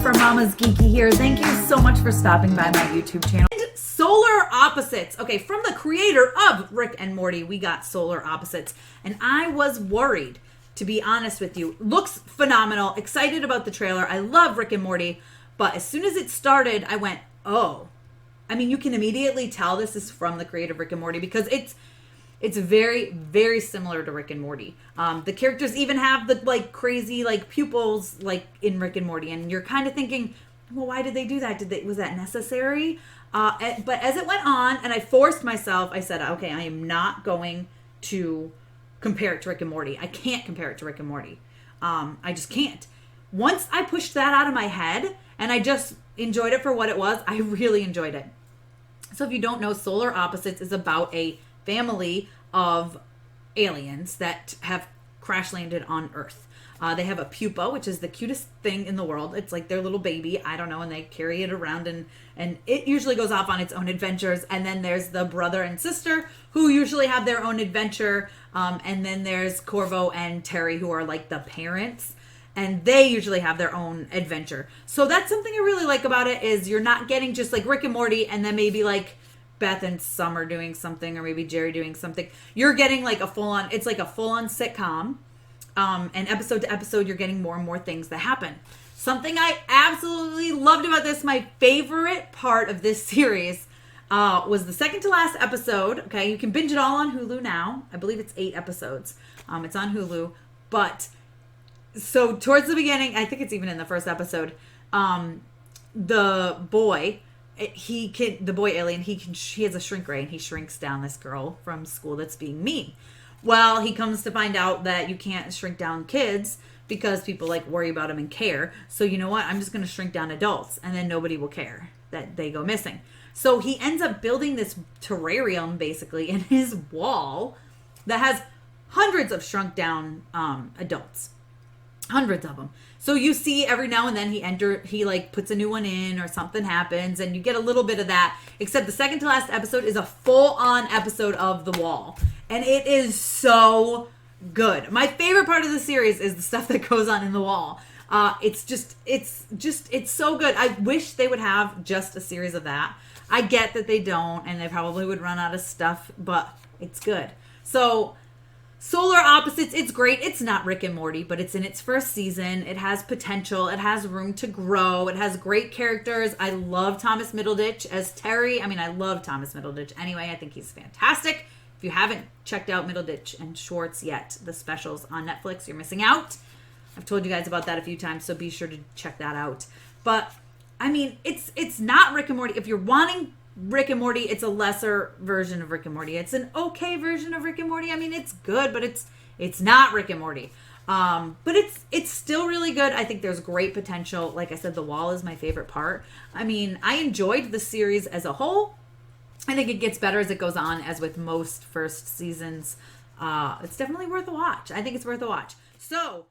for Mama's Geeky here. Thank you so much for stopping by my YouTube channel. And Solar Opposites. Okay, from the creator of Rick and Morty, we got Solar Opposites. And I was worried, to be honest with you. Looks phenomenal. Excited about the trailer. I love Rick and Morty. But as soon as it started, I went, oh. I mean, you can immediately tell this is from the creator of Rick and Morty because it's very, very similar to Rick and Morty. The characters even have the crazy pupils in Rick and Morty, and you're kind of thinking, well, why did they do that? Was that necessary? But as it went on, and I forced myself, I said, okay, I am not going to compare it to Rick and Morty. I can't compare it to Rick and Morty. I just can't. Once I pushed that out of my head, and I just enjoyed it for what it was, I really enjoyed it. So if you don't know, Solar Opposites is about a family of aliens that have crash landed on Earth. They have a pupa, which is the cutest thing in the world. It's like their little baby. I don't know. And they carry it around and it usually goes off on its own adventures. And then there's the brother and sister who usually have their own adventure. And then there's Corvo and Terry who are like the parents. And they usually have their own adventure. So that's something I really like about it is you're not getting just like Rick and Morty and then maybe like Beth and Summer doing something or maybe Jerry doing something. You're getting like it's like a full-on sitcom. And episode to episode, you're getting more and more things that happen. Something I absolutely loved about this, my favorite part of this series, was the second to last episode. Okay, you can binge it all on Hulu now. I believe it's 8 episodes. It's on Hulu. But, so towards the beginning, I think it's even in the first episode, the boy... the boy alien, he has a shrink ray and he shrinks down this girl from school that's being mean. Well, he comes to find out that you can't shrink down kids because people worry about them and care. So you know what? I'm just going to shrink down adults and then nobody will care that they go missing. So he ends up building this terrarium basically in his wall that has hundreds of shrunk down adults. Hundreds of them. So you see every now and then he puts a new one in or something happens and you get a little bit of that, except the second to last episode is a full-on episode of The Wall. And it is so good. My favorite part of the series is the stuff that goes on in The Wall. It's so good. I wish they would have just a series of that. I get that they don't and they probably would run out of stuff, but it's good. So Solar Opposites, it's great. It's not Rick and Morty, but it's in its first season. It has potential. It has room to grow. It has great characters. I love Thomas Middleditch as Terry. I mean, I love Thomas Middleditch anyway. I think he's fantastic. If you haven't checked out Middleditch and Schwartz yet, the specials on Netflix, you're missing out. I've told you guys about that a few times, so be sure to check that out. But, I mean, it's not Rick and Morty. If you're wanting Rick and Morty, it's a lesser version of Rick and Morty. It's an okay version of Rick and Morty. I mean, it's good, but it's not Rick and Morty. But it's still really good. I think there's great potential. Like I said, The Wall is my favorite part. I mean, I enjoyed the series as a whole. I think it gets better as it goes on, as with most first seasons. It's definitely worth a watch. I think it's worth a watch. So